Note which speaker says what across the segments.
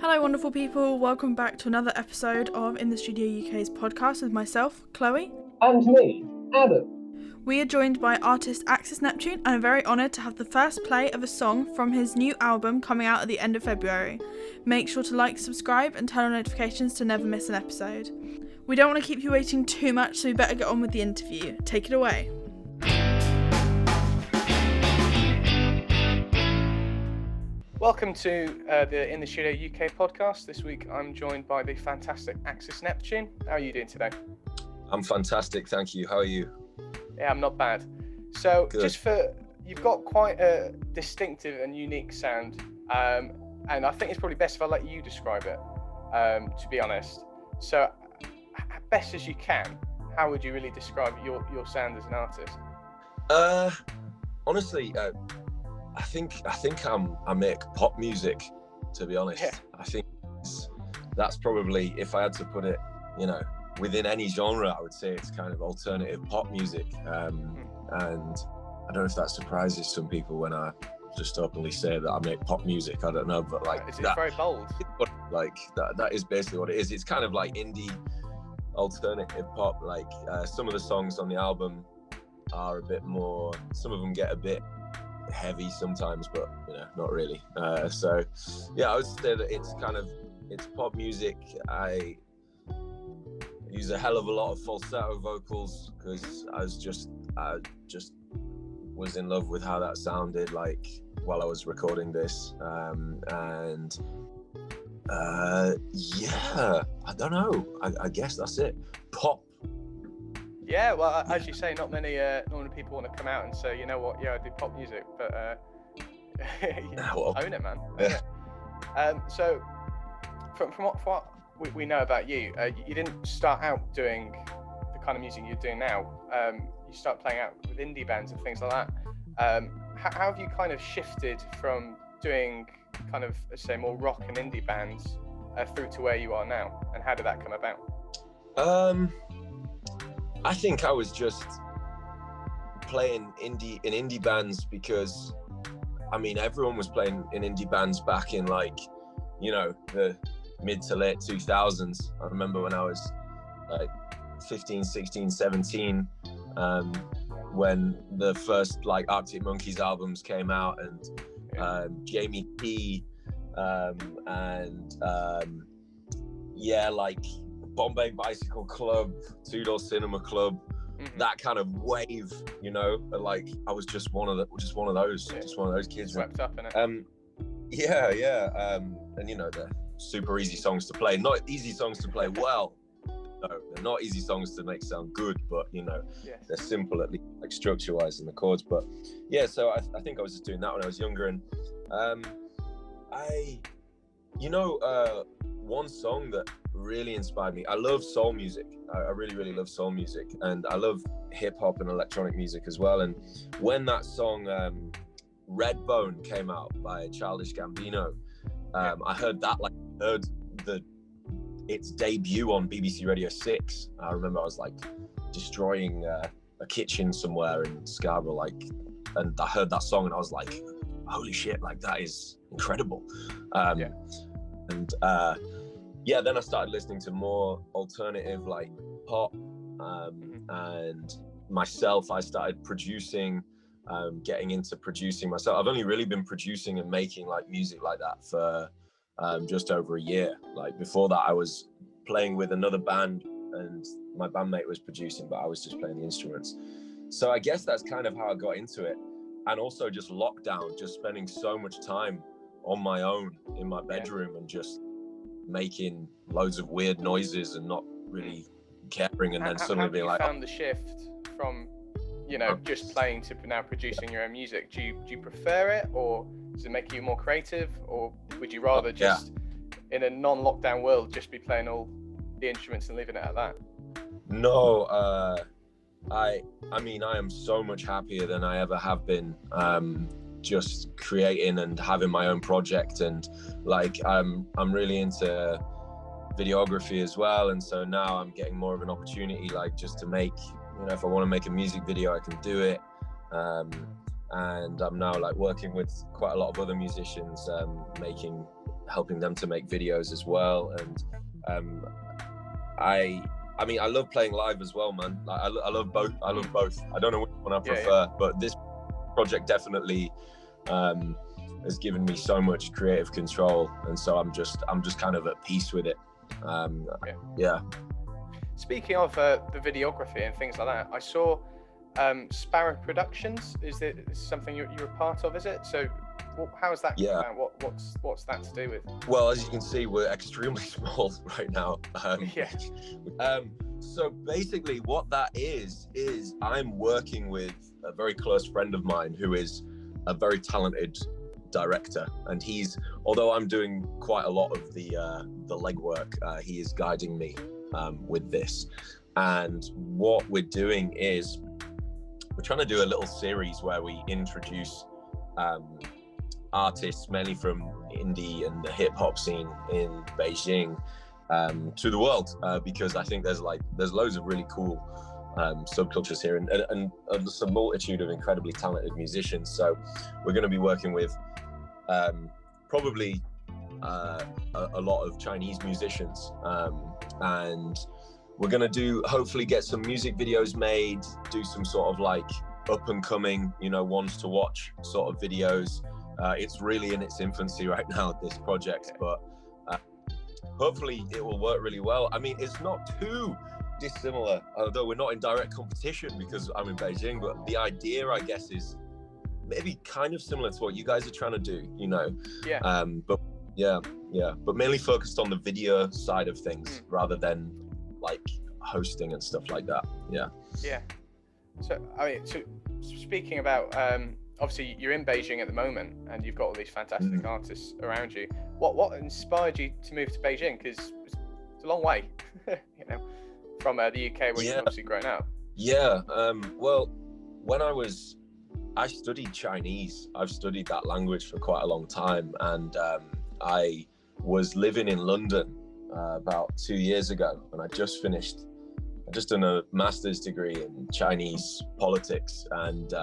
Speaker 1: Hello wonderful people, welcome back to another episode of In The Studio UK's podcast with myself, Chloe.
Speaker 2: And me, Adam.
Speaker 1: We are joined by artist Axis Neptune and I'm very honoured to have the first play of a song from his new album coming out at the end of February. Make sure to like, subscribe and turn on notifications to never miss an episode. We don't want to keep you waiting too much, so we better get on with the interview. Take it away.
Speaker 3: Welcome to the In The Studio UK podcast. This week I'm joined by the fantastic Axis Neptune. How are you doing today?
Speaker 4: I'm fantastic, thank you. How are you?
Speaker 3: Yeah, I'm not bad. So
Speaker 4: Good.
Speaker 3: You've got quite a distinctive and unique sound, and I think it's probably best if I let you describe it, to be honest. So best as you can, how would you really describe your sound as an artist?
Speaker 4: Honestly, I think I make pop music, to be honest.
Speaker 3: Yeah.
Speaker 4: I think that's probably, if I had to put it, within any genre, I would say it's kind of alternative pop music. And I don't know if that surprises some people when I just openly say that I make pop music. I don't know, but
Speaker 3: It's very bold.
Speaker 4: That is basically what it is. It's kind of like indie alternative pop. Some of the songs on the album are a bit more, some of them get a bit heavy sometimes, but not really. So yeah, I would say that it's pop music. I use a hell of a lot of falsetto vocals because I just was in love with how that sounded while I was recording this. Yeah, I don't know. I guess that's it. Pop.
Speaker 3: Yeah, well, as you say, not many people want to come out and say, you know what, yeah, I do pop music, but own it, man.
Speaker 4: Yeah.
Speaker 3: So from what we know about you, you didn't start out doing the kind of music you're doing now. You start playing out with indie bands and things like that. How have you kind of shifted from doing kind of, let's say, more rock and indie bands through to where you are now? And how did that come about?
Speaker 4: I think I was just playing in indie bands because, everyone was playing in indie bands back in the mid to late 2000s. I remember when I was 15, 16, 17, when the first Arctic Monkeys albums came out and Jamie P Bombay Bicycle Club, Two Door Cinema Club, that kind of wave, I was just one of those kids.
Speaker 3: Swept up in it.
Speaker 4: And they're super easy songs to play. Not easy songs to play well. No, they're not easy songs to make sound good, but they're simple at least, structure-wise in the chords. But yeah, so I think I was just doing that when I was younger, and one song that really inspired me. I love soul music. I really, really love soul music, and I love hip hop and electronic music as well. And when that song Redbone came out by Childish Gambino, I heard that, its debut on BBC Radio 6. I remember I was destroying a kitchen somewhere in Scarborough, and I heard that song and I was like, holy shit, that is incredible. Then I started listening to more alternative pop, and myself, I started producing, getting into producing myself. I've only really been producing and making music like that for just over a year. Before that, I was playing with another band and my bandmate was producing, but I was just playing the instruments. So I guess that's kind of how I got into it. And also just lockdown, just spending so much time on my own in my bedroom and just making loads of weird noises and not really caring, and then suddenly being like,
Speaker 3: found the shift from just playing to now producing your own music? Do you prefer it, or does it make you more creative, or would you rather just in a non-lockdown world just be playing all the instruments and leaving it at that?
Speaker 4: No, I am so much happier than I ever have been, just creating and having my own project, and I'm really into videography as well, and so now I'm getting more of an opportunity just to make, if I want to make a music video, I can do it, and I'm now working with quite a lot of other musicians, making helping them to make videos as well. And I mean, I love playing live as well, man. Like, I love both. I don't know which one I prefer, but this project definitely has given me so much creative control, and so I'm just kind of at peace with it. Yeah. Speaking of the videography and things like that, I saw Sparrow Productions. Is it something you're a part of? Is it? So how is that? Yeah. What's that to do with? Well, as you can see, we're extremely small right now. So basically, what that is I'm working with a very close friend of mine who is a very talented director, and although I'm doing quite a lot of the legwork, he is guiding me with this. And what we're doing is we're trying to do a little series where we introduce artists mainly from indie and the hip hop scene in Beijing to the world, because I think there's loads of really cool subcultures here, and just a multitude of incredibly talented musicians. So we're going to be working with probably a lot of Chinese musicians, and we're going to hopefully get some music videos made, do some sort of like up and coming, ones to watch sort of videos. It's really in its infancy right now, this project, but hopefully it will work really well. I mean, it's not too dissimilar, although we're not in direct competition because I'm in Beijing, but the idea, I guess, is maybe kind of similar to what you guys are trying to do, but mainly focused on the video side of things rather than like hosting and stuff like that. So speaking about obviously you're in Beijing at the moment and you've got all these fantastic artists around you. What inspired you to move to Beijing? Because it's a long way from the UK where you've obviously grown up. Well, when I studied Chinese. I've studied that language for quite a long time, and I was living in London about 2 years ago, and I just done a master's degree in Chinese politics, and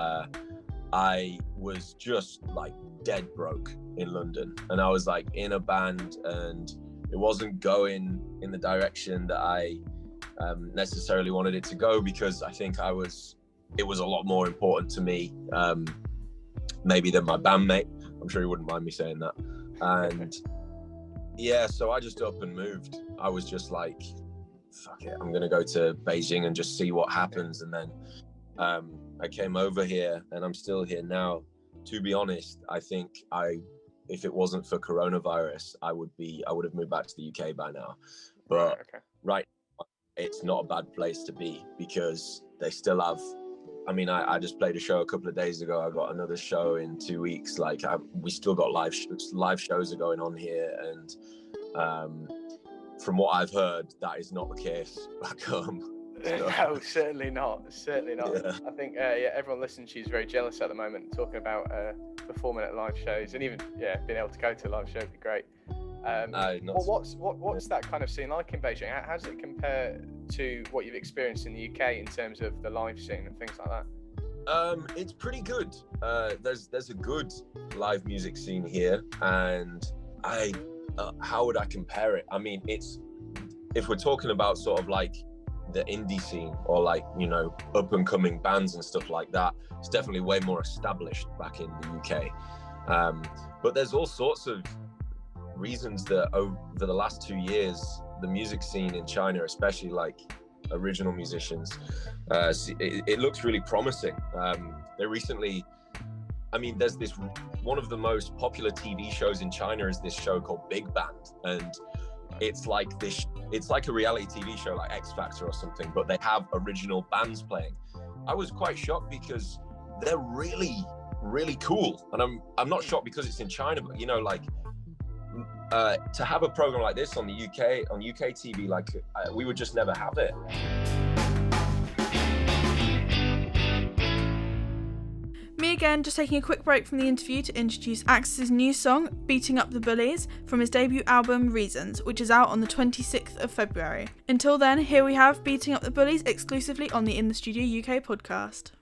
Speaker 4: I was just like dead broke in London, and I was like in a band, and it wasn't going in the direction that I necessarily wanted it to go, because I think it was a lot more important to me maybe than my bandmate. I'm sure he wouldn't mind me saying that. And so I just up and moved. I was just like, fuck it, I'm gonna go to Beijing and just see what happens. And then I came over here, and I'm still here now. To be honest, I think if it wasn't for coronavirus, I would have moved back to the UK by now. But right, it's not a bad place to be, because they still have. I mean, I just played a show a couple of days ago. I got another show in 2 weeks. Like, we still got live shows are going on here, and from what I've heard, that is not the case back home. So.
Speaker 3: No, certainly not. Yeah. I think everyone listening to you is very jealous at the moment, talking about performing at live shows, and even being able to go to a live show would be great. What's that kind of scene like in Beijing? How does it compare to what you've experienced in the UK in terms of the live scene and things like that?
Speaker 4: It's pretty good. There's a good live music scene here, and how would I compare it? I mean, if we're talking about sort of like the indie scene, or like, up and coming bands and stuff like that, it's definitely way more established back in the UK. But there's all sorts of reasons that over the last 2 years, the music scene in China, especially like original musicians, it looks really promising. They recently, there's this, one of the most popular TV shows in China is this show called Big Band, and it's like a reality TV show like X Factor or something, but they have original bands playing. I was quite shocked because they're really, really cool, and I'm not shocked because it's in China, but to have a program like this on UK TV, we would just never have it.
Speaker 1: Me again, just taking a quick break from the interview to introduce Axis's new song, Beating Up the Bullies, from his debut album Reasons, which is out on the 26th of February. Until then, here we have Beating Up the Bullies exclusively on the In The Studio UK podcast.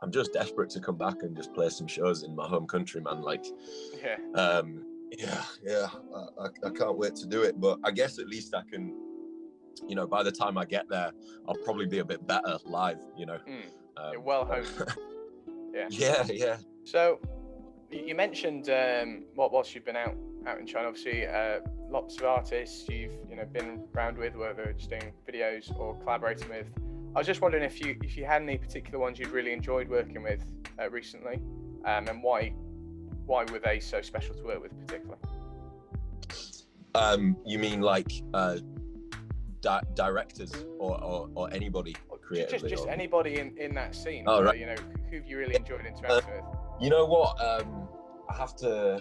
Speaker 4: I'm just desperate to come back and just play some shows in my home country, man. Like, I can't wait to do it. But I guess at least I can, you know, by the time I get there, I'll probably be a bit better live, you know.
Speaker 3: You're well honed.
Speaker 4: Yeah.
Speaker 3: So you mentioned whilst you've been out in China, obviously lots of artists you've been around with, whether just doing videos or collaborating with. I was just wondering if you had any particular ones you'd really enjoyed working with recently, and why were they so special to work with particularly?
Speaker 4: You mean like directors or anybody creatively? Just
Speaker 3: anybody in that scene.
Speaker 4: Oh, right.
Speaker 3: You know, who've you really enjoyed interacting with?
Speaker 4: You know what? I have to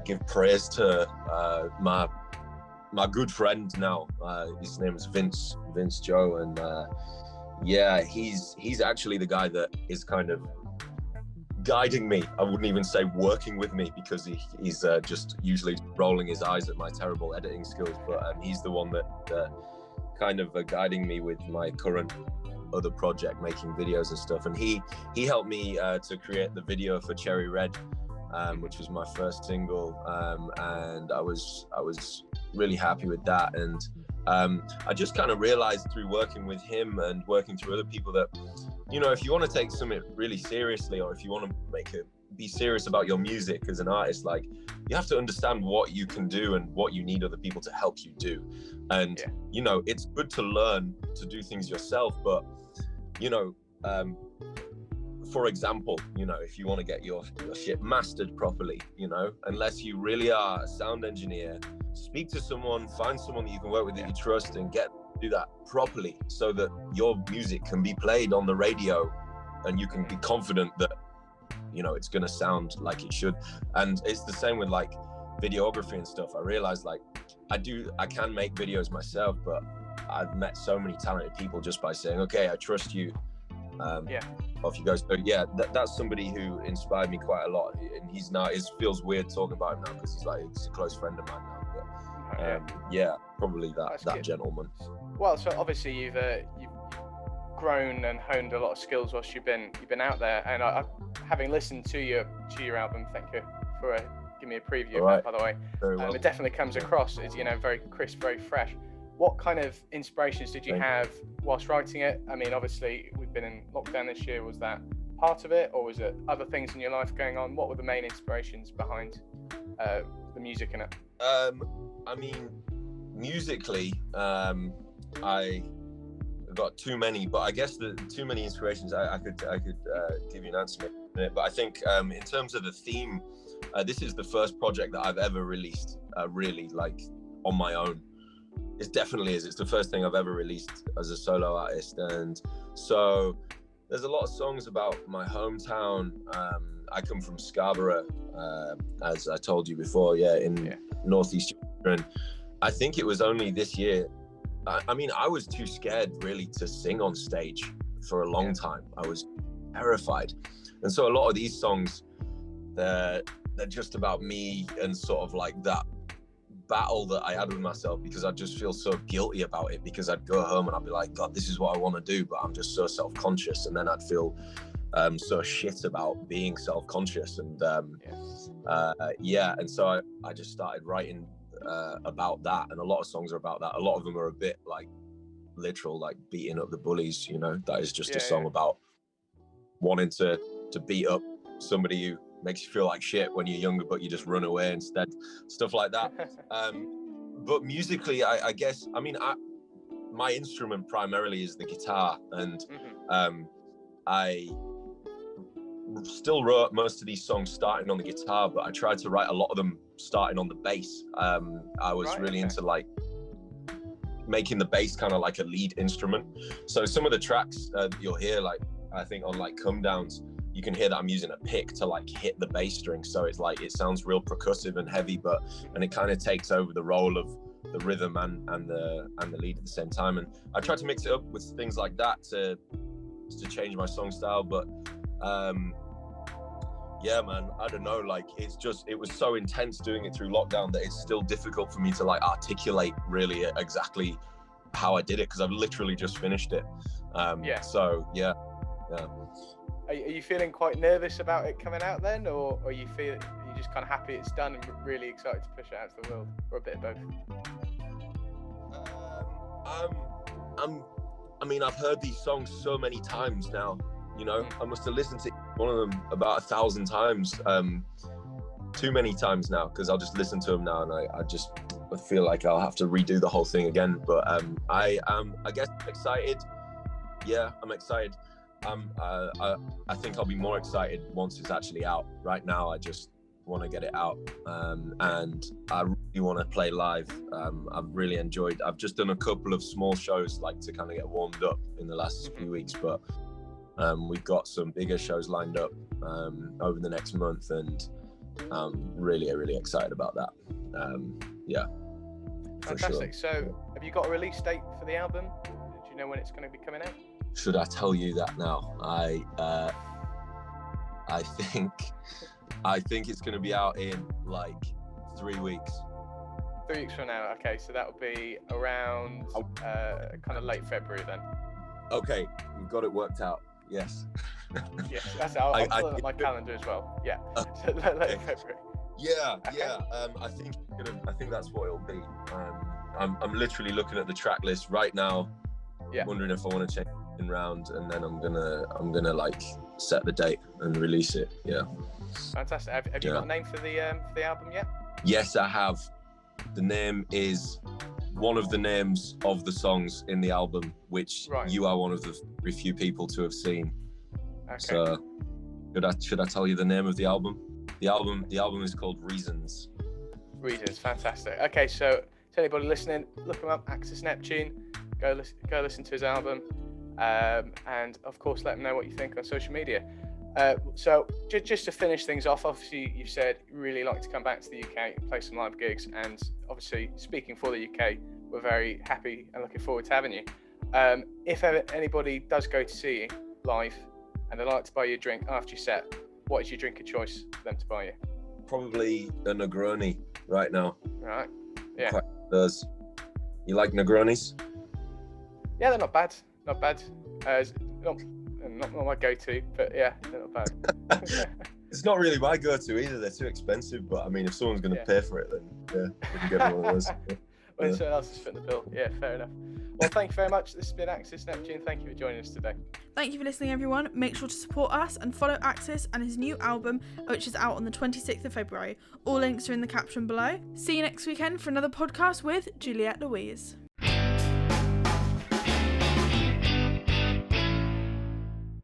Speaker 4: give praise to my good friend now. His name is Vince Joe, and he's actually the guy that is kind of guiding me. I wouldn't even say working with me, because he's just usually rolling his eyes at my terrible editing skills, but he's the one that kind of guiding me with my current other project, making videos and stuff. And he helped me to create the video for Cherry Red, which was my first single, and I was really happy with that. And I just kind of realized through working with him and working through other people that, you know, if you want to take something really seriously, or if you want to be serious about your music as an artist, like, you have to understand what you can do and what you need other people to help you do. And you know, it's good to learn to do things yourself, but you know, for example, you know, if you want to get your shit mastered properly, you know, unless you really are a sound engineer, speak to someone, find someone that you can work with that you trust, and do that properly, so that your music can be played on the radio and you can be confident that, you know, it's going to sound like it should. And it's the same with like videography and stuff. I realized, like, I can make videos myself, but I've met so many talented people just by saying, okay, I trust you. Off you go. So that's somebody who inspired me quite a lot, and it feels weird talking about him now, because he's a close friend of mine now. But probably that gentleman.
Speaker 3: Well, so obviously you've grown and honed a lot of skills whilst you've been out there, and I having listened to your album, thank you for giving me a preview of that, by the way.
Speaker 4: Very well.
Speaker 3: It definitely comes across as, you know, very crisp, very fresh. What kind of inspirations did you have whilst writing it? I mean, obviously we've been in lockdown this year. Was that part of it, or was it other things in your life going on? What were the main inspirations behind the music in it?
Speaker 4: I mean, musically, I got too many, but I guess the too many inspirations. I could give you an answer in a minute, but I think in terms of the theme, this is the first project that I've ever released, really, like, on my own. It definitely is. It's the first thing I've ever released as a solo artist, and so there's a lot of songs about my hometown. I come from Schuil-Brewer, as I told you before, in northeast Europe. And I think it was only this year. I mean, I was too scared really to sing on stage for a long time. I was terrified, and so a lot of these songs, they're just about me and sort of like that battle that I had with myself, because I just feel so guilty about it, because I'd go home and I'd be like, God, this is what I want to do, but I'm just so self-conscious, and then I'd feel so shit about being self-conscious, and and so I just started writing about that, and a lot of songs are about that. A lot of them are a bit like literal, like beating up the bullies, you know. That is just a song about wanting to beat up somebody who makes you feel like shit when you're younger, but you just run away instead, stuff like that. But musically, I guess, I mean, my instrument primarily is the guitar, and I still wrote most of these songs starting on the guitar, but I tried to write a lot of them starting on the bass. I was really into like making the bass kind of like a lead instrument. So some of the tracks you'll hear, like I think on like Come Downs, you can hear that I'm using a pick to like hit the bass string, so it's like it sounds real percussive and heavy, and it kind of takes over the role of the rhythm and the lead at the same time. And I tried to mix it up with things like that to change my song style. But man, I don't know, like it was so intense doing it through lockdown that it's still difficult for me to like articulate really exactly how I did it, because I've literally just finished it. So Yeah.
Speaker 3: Are you feeling quite nervous about it coming out then, or are you just kind of happy it's done and really excited to push it out to the world, or a bit of both?
Speaker 4: I mean, I've heard these songs so many times now. You know, I must have listened to one of them about 1,000 times. Too many times now, because I'll just listen to them now, and I feel like I'll have to redo the whole thing again. But I guess I'm excited. Yeah, I'm excited. I think I'll be more excited once it's actually out. Right now, I just want to get it out, and I really want to play live. I've really enjoyed. I've just done a couple of small shows, like to kind of get warmed up in the last few weeks, but we've got some bigger shows lined up over the next month, and I'm really excited about that. Yeah,
Speaker 3: fantastic.
Speaker 4: Sure.
Speaker 3: So, have you got a release date for the album? Do you know when it's going to be coming out?
Speaker 4: Should I tell you that now? I think it's going to be out in like 3 weeks.
Speaker 3: 3 weeks from now. Okay, so that will be around kind of late February then.
Speaker 4: Okay, we've got it worked out. Yes.
Speaker 3: Yes, that's it. I'll put it on my calendar as well. Yeah, so late February.
Speaker 4: Yeah, okay. Yeah. I think that's what it'll be. I'm literally looking at the track list right now, wondering if I want to change it around, and then I'm gonna like set the date and release it. Yeah.
Speaker 3: Fantastic. Have you got a name for the album yet?
Speaker 4: Yes, I have. The name is one of the names of the songs in the album, which you are one of the very few people to have seen. Okay. So, should I tell you the name of the album? The album is called Reasons.
Speaker 3: Reasons, fantastic. Okay, so to anybody listening, look him up, Axis Neptune. Go listen to his album, and of course, let him know what you think on social media. So just to finish things off, obviously you've said you really like to come back to the UK and play some live gigs, and obviously speaking for the UK, we're very happy and looking forward to having you. If ever anybody does go to see you live and they'd like to buy you a drink after your set, what is your drink of choice for them to buy you?
Speaker 4: Probably a Negroni right now.
Speaker 3: Right. Yeah.
Speaker 4: You like Negronis?
Speaker 3: Yeah, they're not bad. Not bad. Not my go-to, but yeah, they're not bad.
Speaker 4: It's not really my go-to either. They're too expensive. But I mean, if someone's going to pay for it, then we can get one of those.
Speaker 3: When someone else is fitting the bill, yeah, fair enough. Well, thank you very much. This has been Axis Neptune. Thank you for joining us today.
Speaker 1: Thank you for listening, everyone. Make sure to support us and follow Axis and his new album, which is out on the 26th of February. All links are in the caption below. See you next weekend for another podcast with Juliette Louise.